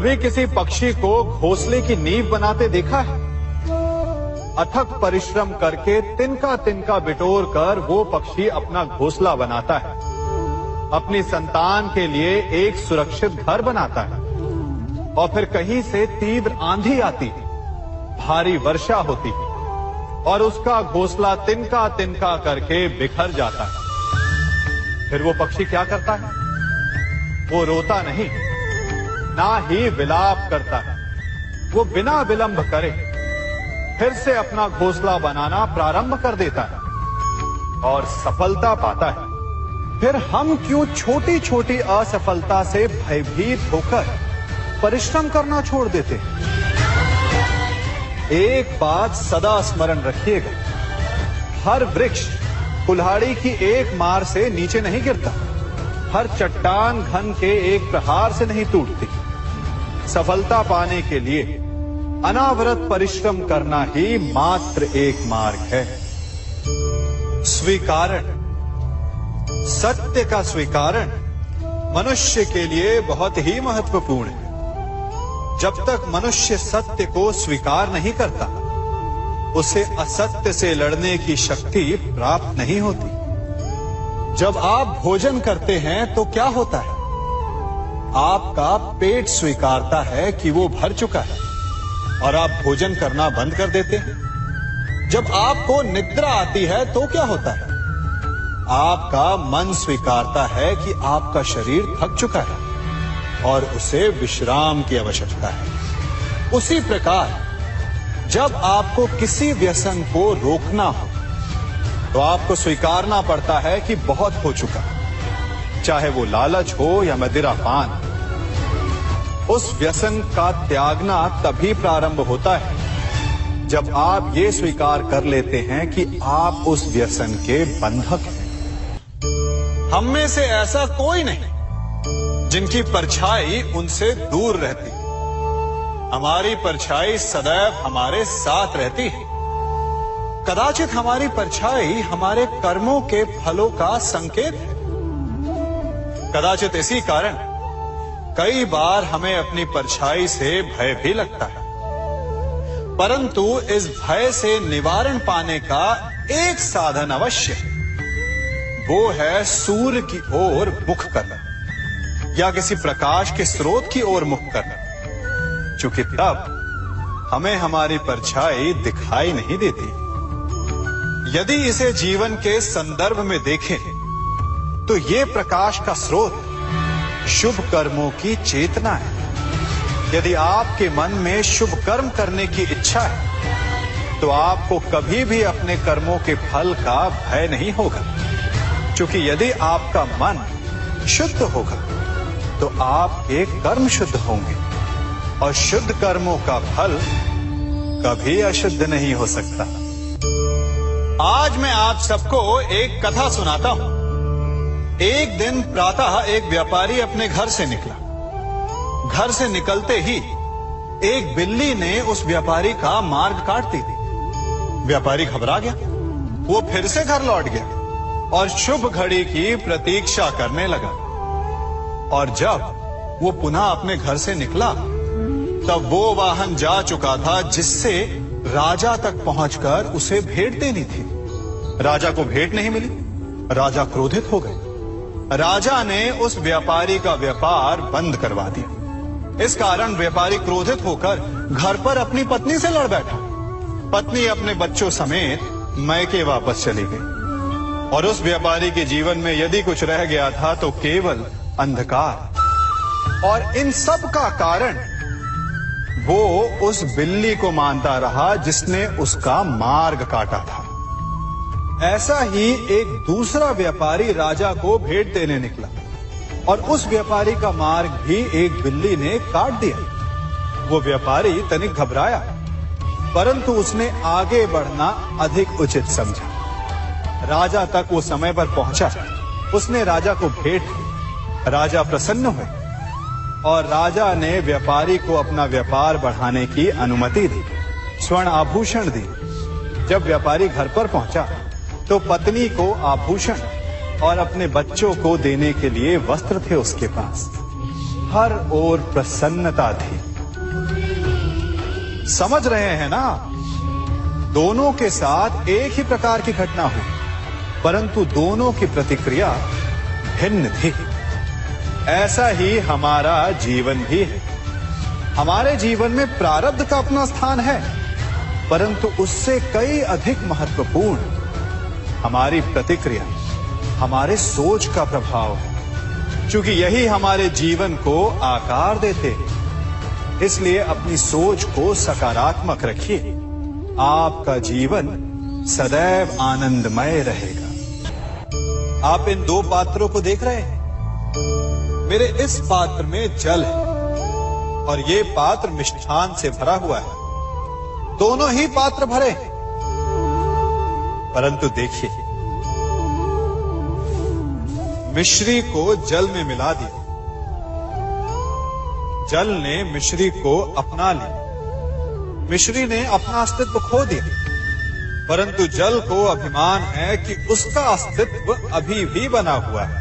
कभी किसी पक्षी को घोंसले की नींव बनाते देखा है? अथक परिश्रम करके तिनका तिनका बिटोर कर वो पक्षी अपना घोंसला बनाता है, अपनी संतान के लिए एक सुरक्षित घर बनाता है। और फिर कहीं से तीव्र आंधी आती है, भारी वर्षा होती है और उसका घोंसला तिनका तिनका करके बिखर जाता है। फिर वो पक्षी क्या करता है? वो रोता नहीं, ना ही विलाप करता है। वो बिना विलंब करे फिर से अपना घोंसला बनाना प्रारंभ कर देता है और सफलता पाता है। फिर हम क्यों छोटी छोटी असफलता से भयभीत होकर परिश्रम करना छोड़ देते हैं? एक बात सदा स्मरण रखिएगा, हर वृक्ष कुल्हाड़ी की एक मार से नीचे नहीं गिरता, हर चट्टान घन के एक प्रहार से नहीं टूटती। सफलता पाने के लिए अनावरत परिश्रम करना ही मात्र एक मार्ग है। स्वीकारण, सत्य का स्वीकारण मनुष्य के लिए बहुत ही महत्वपूर्ण है। जब तक मनुष्य सत्य को स्वीकार नहीं करता, उसे असत्य से लड़ने की शक्ति प्राप्त नहीं होती। जब आप भोजन करते हैं तो क्या होता है? आपका पेट स्वीकारता है कि वो भर चुका है और आप भोजन करना बंद कर देते हैं। जब आपको निद्रा आती है तो क्या होता है? आपका मन स्वीकारता है कि आपका शरीर थक चुका है और उसे विश्राम की आवश्यकता है। उसी प्रकार जब आपको किसी व्यसन को रोकना हो तो आपको स्वीकारना पड़ता है कि बहुत हो चुका, चाहे वो लालच हो या मदिरापान। उस व्यसन का त्यागना तभी प्रारंभ होता है जब आप ये स्वीकार कर लेते हैं कि आप उस व्यसन के बंधक हैं। हम में से ऐसा कोई नहीं जिनकी परछाई उनसे दूर रहती। हमारी परछाई सदैव हमारे साथ रहती है। कदाचित हमारी परछाई हमारे कर्मों के फलों का संकेत है। कदाचित इसी कारण कई बार हमें अपनी परछाई से भय भी लगता है, परंतु इस भय से निवारण पाने का एक साधन अवश्य है। वो है सूर्य की ओर मुख करना या किसी प्रकाश के स्रोत की ओर मुख करना, क्योंकि तब हमें हमारी परछाई दिखाई नहीं देती। यदि इसे जीवन के संदर्भ में देखें तो ये प्रकाश का स्रोत शुभ कर्मों की चेतना है। यदि आपके मन में शुभ कर्म करने की इच्छा है तो आपको कभी भी अपने कर्मों के फल का भय नहीं होगा, क्योंकि यदि आपका मन शुद्ध होगा तो आपके कर्म शुद्ध होंगे और शुद्ध कर्मों का फल कभी अशुद्ध नहीं हो सकता। आज मैं आप सबको एक कथा सुनाता हूं। एक दिन प्रातः एक व्यापारी अपने घर से निकला। घर से निकलते ही एक बिल्ली ने उस व्यापारी का मार्ग काट दी। व्यापारी घबरा गया। वो फिर से घर लौट गया और शुभ घड़ी की प्रतीक्षा करने लगा। और जब वो पुनः अपने घर से निकला तब वो वाहन जा चुका था जिससे राजा तक पहुंचकर उसे भेंट देनी थी। राजा को भेंट नहीं मिली। राजा क्रोधित हो गए। राजा ने उस व्यापारी का व्यापार बंद करवा दिया। इस कारण व्यापारी क्रोधित होकर घर पर अपनी पत्नी से लड़ बैठा। पत्नी अपने बच्चों समेत मैके वापस चली गई और उस व्यापारी के जीवन में यदि कुछ रह गया था तो केवल अंधकार। और इन सब का कारण वो उस बिल्ली को मानता रहा जिसने उसका मार्ग काटा था। ऐसा ही एक दूसरा व्यापारी राजा को भेंट देने निकला और उस व्यापारी का मार्ग भी एक बिल्ली ने काट दिया। वो व्यापारी तनिक घबराया, परंतु उसने आगे बढ़ना अधिक उचित समझा। राजा तक वो समय पर पहुंचा। उसने राजा को भेंट दी। राजा प्रसन्न हुए और राजा ने व्यापारी को अपना व्यापार बढ़ाने की अनुमति दी, स्वर्ण आभूषण दी। जब व्यापारी घर पर पहुंचा तो पत्नी को आभूषण और अपने बच्चों को देने के लिए वस्त्र थे उसके पास। हर ओर प्रसन्नता थी। समझ रहे हैं ना, दोनों के साथ एक ही प्रकार की घटना हुई, परंतु दोनों की प्रतिक्रिया भिन्न थी। ऐसा ही हमारा जीवन भी है। हमारे जीवन में प्रारब्ध का अपना स्थान है, परंतु उससे कई अधिक महत्वपूर्ण हमारी प्रतिक्रिया, हमारे सोच का प्रभाव है। क्योंकि यही हमारे जीवन को आकार देते हैं। इसलिए अपनी सोच को सकारात्मक रखिए। आपका जीवन सदैव आनंदमय रहेगा। आप इन दो पात्रों को देख रहे हैं। मेरे इस पात्र में जल है और ये पात्र मिष्ठान से भरा हुआ है। दोनों ही पात्र भरे हैं, परंतु देखिए, मिश्री को जल में मिला दिया, जल ने मिश्री को अपना लिया, मिश्री ने अपना अस्तित्व खो दिया। परंतु जल को अभिमान है कि उसका अस्तित्व अभी भी बना हुआ है।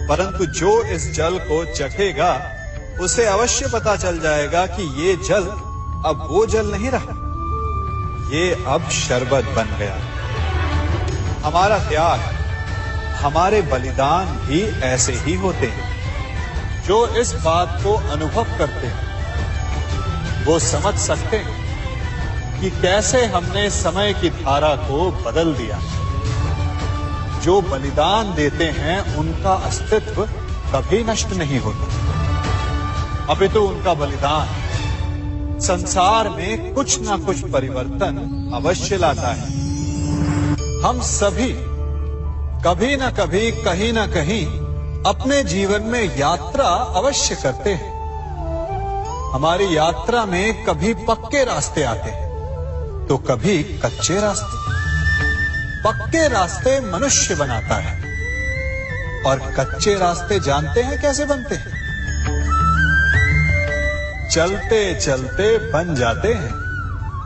परंतु जो इस जल को चखेगा उसे अवश्य पता चल जाएगा कि ये जल अब वो जल नहीं रहा, ये अब शरबत बन गया। हमारा त्याग, हमारे बलिदान भी ऐसे ही होते हैं। जो इस बात को अनुभव करते हैं वो समझ सकते हैं कि कैसे हमने समय की धारा को बदल दिया। जो बलिदान देते हैं उनका अस्तित्व कभी नष्ट नहीं होता, अपितु उनका बलिदान संसार में कुछ ना कुछ परिवर्तन अवश्य लाता है। हम सभी कभी ना कभी, कहीं ना कहीं अपने जीवन में यात्रा अवश्य करते हैं। हमारी यात्रा में कभी पक्के रास्ते आते हैं तो कभी कच्चे रास्ते। पक्के रास्ते मनुष्य बनाता है और कच्चे रास्ते जानते हैं कैसे बनते हैं? चलते चलते बन जाते हैं।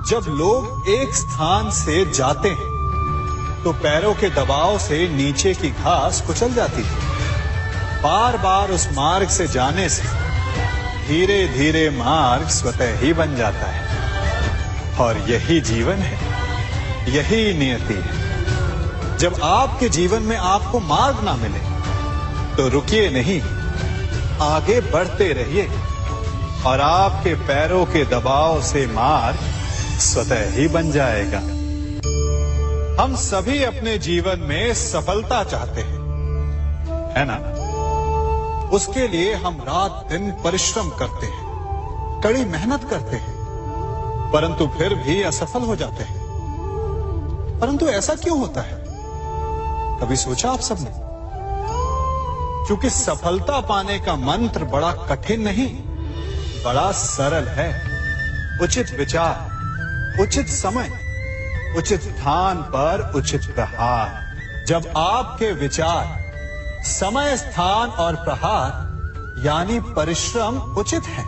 जब लोग एक स्थान से जाते हैं तो पैरों के दबाव से नीचे की घास कुचल जाती है। बार बार उस मार्ग से जाने से धीरे धीरे मार्ग स्वतः ही बन जाता है। और यही जीवन है, यही नियति है। जब आपके जीवन में आपको मार्ग ना मिले तो रुकिए नहीं, आगे बढ़ते रहिए और आपके पैरों के दबाव से मार्ग स्वतः ही बन जाएगा। हम सभी अपने जीवन में सफलता चाहते हैं, है ना? उसके लिए हम रात दिन परिश्रम करते हैं, कड़ी मेहनत करते हैं, परंतु फिर भी असफल हो जाते हैं। परंतु ऐसा क्यों होता है? कभी सोचा आप सबने? क्योंकि सफलता पाने का मंत्र बड़ा कठिन नहीं, बड़ा सरल है। उचित विचार, उचित समय, उचित स्थान पर उचित प्रहार। जब आपके विचार, समय, स्थान और प्रहार यानी परिश्रम उचित है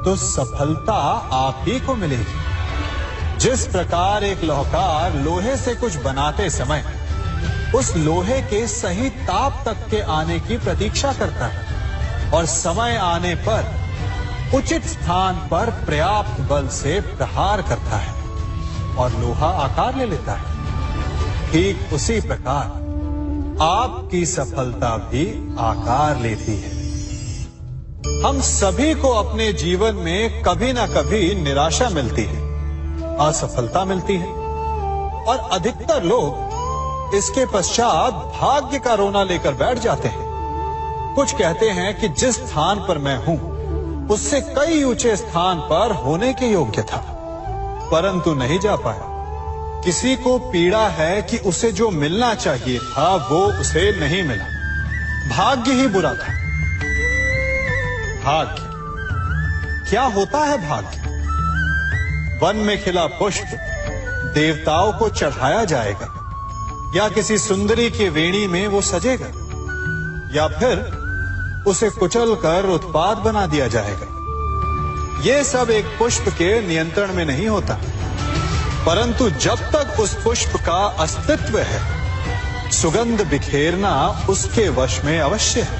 तो सफलता आप ही को मिलेगी। जिस प्रकार एक लोहार लोहे से कुछ बनाते समय उस लोहे के सही ताप तक के आने की प्रतीक्षा करता है और समय आने पर उचित स्थान पर पर्याप्त बल से प्रहार करता है और लोहा आकार ले लेता है, ठीक उसी प्रकार आपकी सफलता भी आकार लेती है। हम सभी को अपने जीवन में कभी ना कभी निराशा मिलती है, असफलता मिलती है और अधिकतर लोग इसके पश्चात भाग्य का रोना लेकर बैठ जाते हैं। कुछ कहते हैं कि जिस स्थान पर मैं हूं उससे कई ऊंचे स्थान पर होने के योग्य था, परंतु नहीं जा पाया। किसी को पीड़ा है कि उसे जो मिलना चाहिए था वो उसे नहीं मिला, भाग्य ही बुरा था। भाग्य क्या होता है? भाग्य वन में खिला पुष्प देवताओं को चढ़ाया जाएगा या किसी सुंदरी की वेणी में वो सजेगा या फिर उसे कुचल कर उत्पाद बना दिया जाएगा। ये सब एक पुष्प के नियंत्रण में नहीं होता, परंतु जब तक उस पुष्प का अस्तित्व है सुगंध बिखेरना उसके वश में अवश्य है।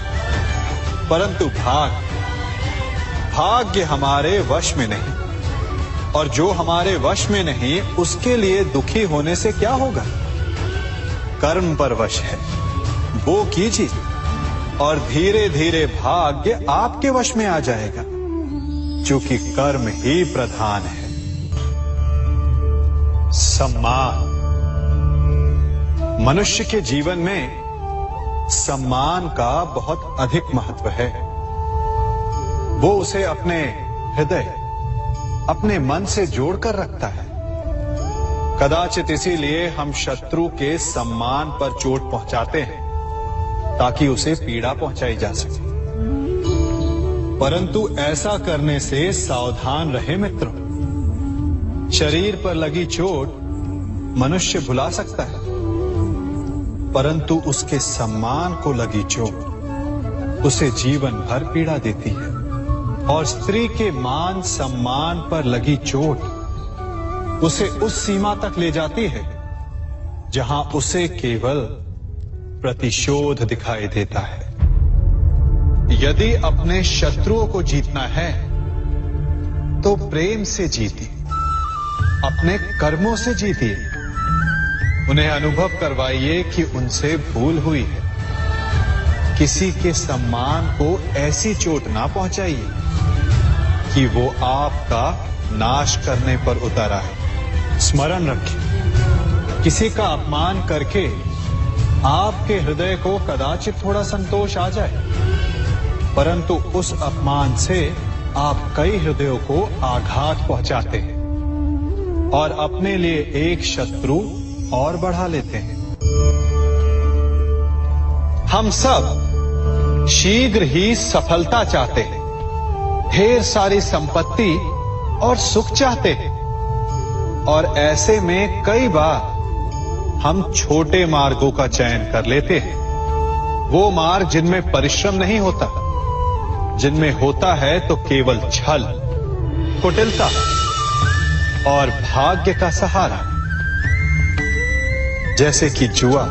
परंतु भाग्य हमारे वश में नहीं, और जो हमारे वश में नहीं उसके लिए दुखी होने से क्या होगा। कर्म पर वश है, वो कीजिए और धीरे धीरे भाग्य आपके वश में आ जाएगा, क्योंकि कर्म ही प्रधान है। सम्मान। मनुष्य के जीवन में सम्मान का बहुत अधिक महत्व है। वो उसे अपने हृदय, अपने मन से जोड़कर रखता है। कदाचित इसीलिए हम शत्रु के सम्मान पर चोट पहुंचाते हैं, ताकि उसे पीड़ा पहुंचाई जा सके। परंतु ऐसा करने से सावधान रहे मित्रों। शरीर पर लगी चोट मनुष्य भुला सकता है, परंतु उसके सम्मान को लगी चोट उसे जीवन भर पीड़ा देती है। और स्त्री के मान सम्मान पर लगी चोट उसे उस सीमा तक ले जाती है जहां उसे केवल प्रतिशोध दिखाई देता है। यदि अपने शत्रुओं को जीतना है तो प्रेम से जीतिए, अपने कर्मों से जीतिए। उन्हें अनुभव करवाइए कि उनसे भूल हुई है। किसी के सम्मान को ऐसी चोट ना पहुंचाइए कि वो आपका नाश करने पर उतरा है। स्मरण रखिए, किसी का अपमान करके आपके हृदय को कदाचित थोड़ा संतोष आ जाए, परंतु उस अपमान से आप कई हृदयों को आघात पहुंचाते हैं और अपने लिए एक शत्रु और बढ़ा लेते हैं। हम सब शीघ्र ही सफलता चाहते हैं, ढेर सारी संपत्ति और सुख चाहते हैं, और ऐसे में कई बार हम छोटे मार्गों का चयन कर लेते हैं। वो मार्ग जिनमें परिश्रम नहीं होता, जिनमें होता है तो केवल छल, कुटिलता और भाग्य का सहारा। जैसे कि जुआ।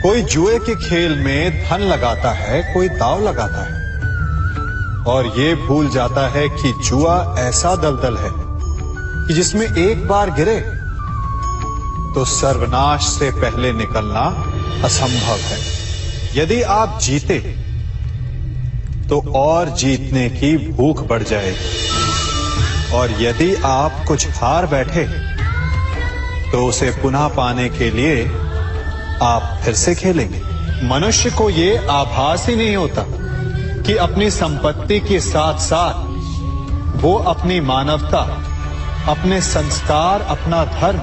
कोई जुए के खेल में धन लगाता है, कोई दांव लगाता है, और ये भूल जाता है कि जुआ ऐसा दलदल है कि जिसमें एक बार गिरे तो सर्वनाश से पहले निकलना असंभव है। यदि आप जीते तो और जीतने की भूख बढ़ जाएगी, और यदि आप कुछ हार बैठे तो उसे पुनः पाने के लिए आप फिर से खेलेंगे। मनुष्य को ये आभास ही नहीं होता कि अपनी संपत्ति के साथ साथ वो अपनी मानवता, अपने संस्कार, अपना धर्म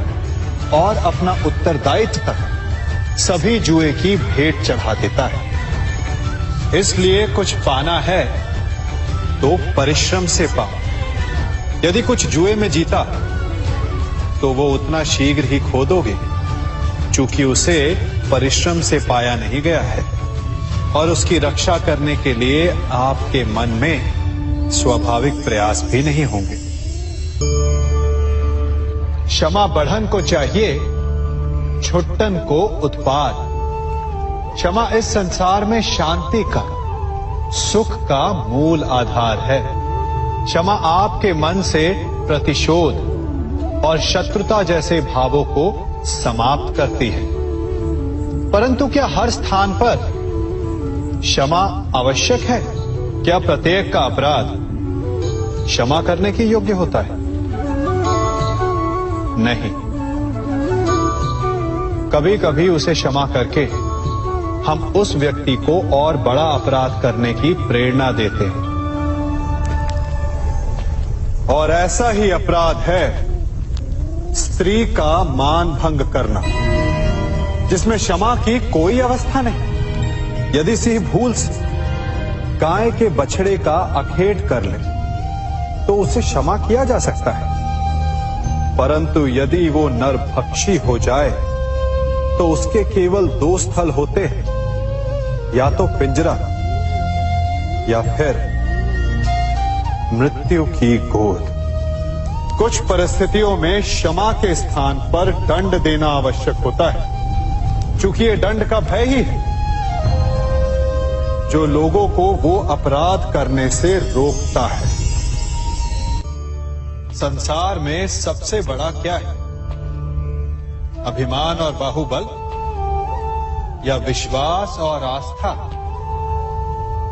और अपना उत्तरदायित्व तक सभी जुए की भेंट चढ़ा देता है। इसलिए कुछ पाना है तो परिश्रम से पाओ। यदि कुछ जुए में जीता तो वो उतना शीघ्र ही खो दोगे, चूंकि उसे परिश्रम से पाया नहीं गया है, और उसकी रक्षा करने के लिए आपके मन में स्वाभाविक प्रयास भी नहीं होंगे। क्षमा बढ़न को चाहिए, छुट्टन को उत्पाद। क्षमा इस संसार में शांति का, सुख का मूल आधार है। क्षमा आपके मन से प्रतिशोध और शत्रुता जैसे भावों को समाप्त करती है। परंतु क्या हर स्थान पर क्षमा आवश्यक है? क्या प्रत्येक का अपराध क्षमा करने के योग्य होता है? नहीं। कभी कभी उसे क्षमा करके हम उस व्यक्ति को और बड़ा अपराध करने की प्रेरणा देते हैं, और ऐसा ही अपराध है स्त्री का मान भंग करना, जिसमें क्षमा की कोई अवस्था नहीं। यदि सिंह भूल से गाय के बछड़े का अखेट कर ले तो उसे क्षमा किया जा सकता है, परंतु यदि वो नरभक्षी हो जाए तो उसके केवल दो स्थल होते हैं, या तो पिंजरा या फिर मृत्यु की गोद। कुछ परिस्थितियों में क्षमा के स्थान पर दंड देना आवश्यक होता है, चूंकि ये दंड का भय ही है। जो लोगों को वो अपराध करने से रोकता है। संसार में सबसे बड़ा क्या है? अभिमान और बाहुबल या विश्वास और आस्था?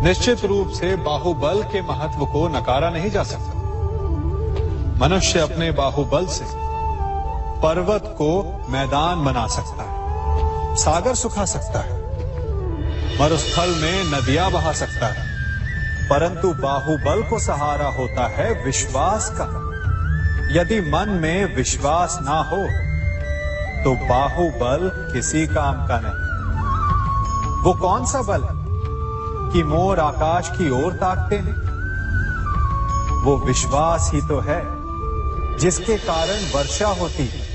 निश्चित रूप से बाहुबल के महत्व को नकारा नहीं जा सकता। मनुष्य अपने बाहुबल से पर्वत को मैदान बना सकता है, सागर सुखा सकता है, मरुस्थल में नदियां बहा सकता है, परंतु बाहुबल को सहारा होता है विश्वास का। यदि मन में विश्वास ना हो तो बाहुबल किसी काम का नहीं। वो कौन सा बल है कि मोर आकाश की ओर ताकते हैं? वो विश्वास ही तो है जिसके कारण वर्षा होती है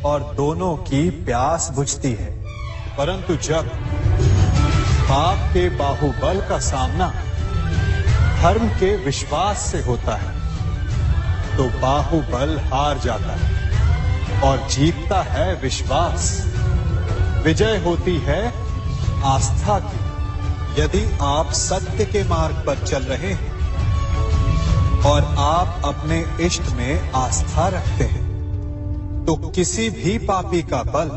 और दोनों की प्यास बुझती है। परंतु जब पाप के बाहुबल का सामना धर्म के विश्वास से होता है तो बाहुबल हार जाता है और जीतता है विश्वास। विजय होती है आस्था की। यदि आप सत्य के मार्ग पर चल रहे हैं और आप अपने इष्ट में आस्था रखते हैं तो किसी भी पापी का बल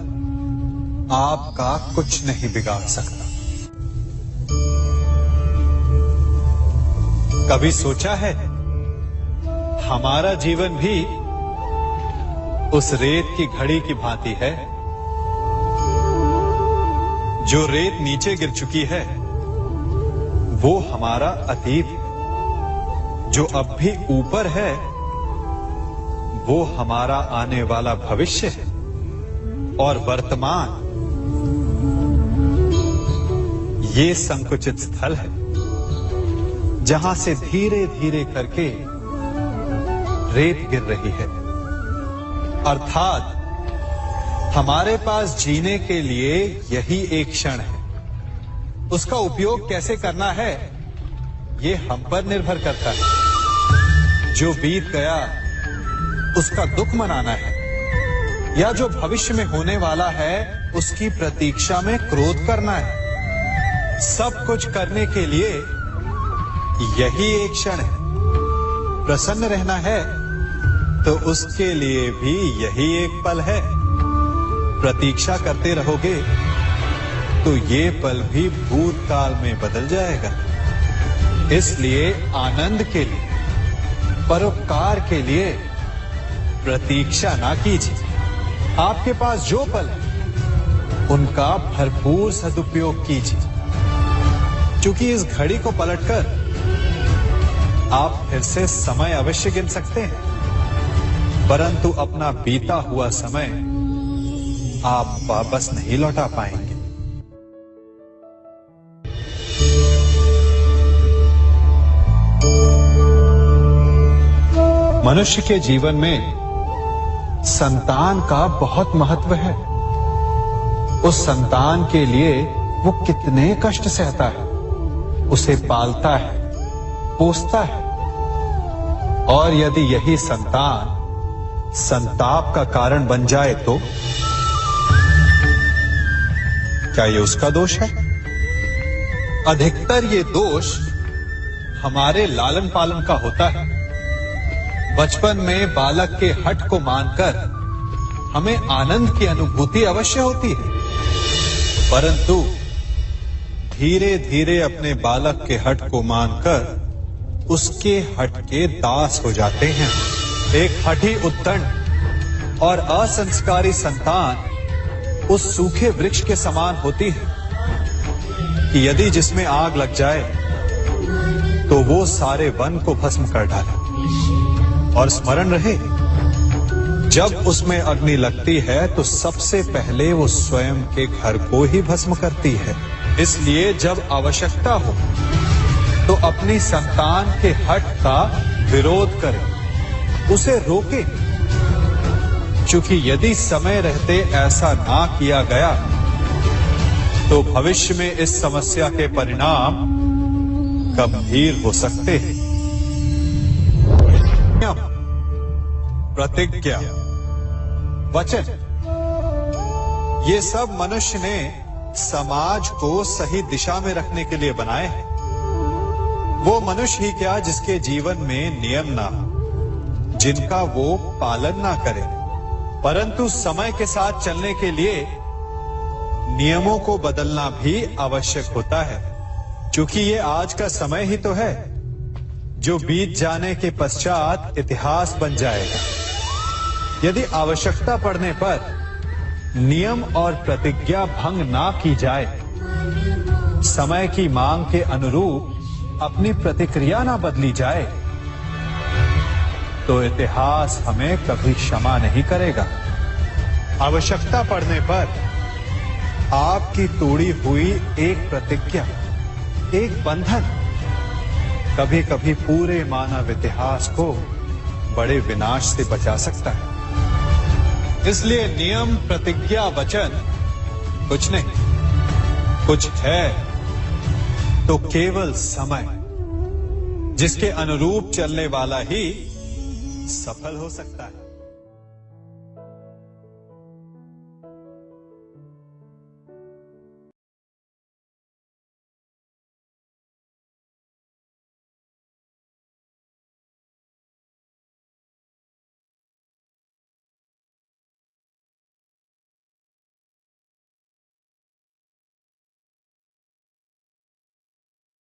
आपका कुछ नहीं बिगाड़ सकता। कभी सोचा है हमारा जीवन भी उस रेत की घड़ी की भांति है? जो रेत नीचे गिर चुकी है वो हमारा अतीत है, जो अब भी ऊपर है वो हमारा आने वाला भविष्य है, और वर्तमान ये संकुचित स्थल है जहां से धीरे धीरे करके रेत गिर रही है। अर्थात हमारे पास जीने के लिए यही एक क्षण है। उसका उपयोग कैसे करना है ये हम पर निर्भर करता है। जो बीत गया उसका दुख मनाना है या जो भविष्य में होने वाला है उसकी प्रतीक्षा में क्रोध करना है। सब कुछ करने के लिए यही एक क्षण है। प्रसन्न रहना है तो उसके लिए भी यही एक पल है। प्रतीक्षा करते रहोगे तो ये पल भी भूतकाल में बदल जाएगा। इसलिए आनंद के लिए, परोपकार के लिए प्रतीक्षा ना कीजिए। आपके पास जो पल है उनका भरपूर सदुपयोग कीजिए, क्योंकि इस घड़ी को पलटकर आप फिर से समय अवश्य गिन सकते हैं, परंतु अपना बीता हुआ समय आप वापस नहीं लौटा पाएंगे। मनुष्य के जीवन में संतान का बहुत महत्व है। उस संतान के लिए वो कितने कष्ट सहता है, उसे पालता है, पोसता है, और यदि यही संतान संताप का कारण बन जाए तो क्या ये उसका दोष है? अधिकतर ये दोष हमारे लालन पालन का होता है। बचपन में बालक के हठ को मानकर हमें आनंद की अनुभूति अवश्य होती है, परंतु धीरे धीरे अपने बालक के हठ को मानकर उसके हठ के दास हो जाते हैं। एक हठी उद्दंड और असंस्कारी संतान उस सूखे वृक्ष के समान होती है कि यदि जिसमें आग लग जाए तो वो सारे वन को भस्म कर डाले। और स्मरण रहे, जब उसमें अग्नि लगती है तो सबसे पहले वो स्वयं के घर को ही भस्म करती है। इसलिए जब आवश्यकता हो तो अपनी संतान के हठ का विरोध करें, उसे रोके, क्योंकि यदि समय रहते ऐसा ना किया गया तो भविष्य में इस समस्या के परिणाम गंभीर हो सकते हैं। प्रतिज्ञा, वचन, ये सब मनुष्य ने समाज को सही दिशा में रखने के लिए बनाए हैं। वो मनुष्य ही क्या जिसके जीवन में नियम ना हो, जिनका वो पालन ना करे, परंतु समय के साथ चलने के लिए नियमों को बदलना भी आवश्यक होता है, क्योंकि ये आज का समय ही तो है जो बीत जाने के पश्चात इतिहास बन जाएगा। यदि आवश्यकता पड़ने पर नियम और प्रतिज्ञा भंग ना की जाए, समय की मांग के अनुरूप अपनी प्रतिक्रिया ना बदली जाए, तो इतिहास हमें कभी क्षमा नहीं करेगा। आवश्यकता पड़ने पर आपकी तोड़ी हुई एक प्रतिज्ञा, एक बंधन कभी कभी पूरे मानव इतिहास को बड़े विनाश से बचा सकता है। इसलिए नियम, प्रतिज्ञा, वचन कुछ नहीं, कुछ है तो केवल समय, जिसके अनुरूप चलने वाला ही सफल हो सकता है।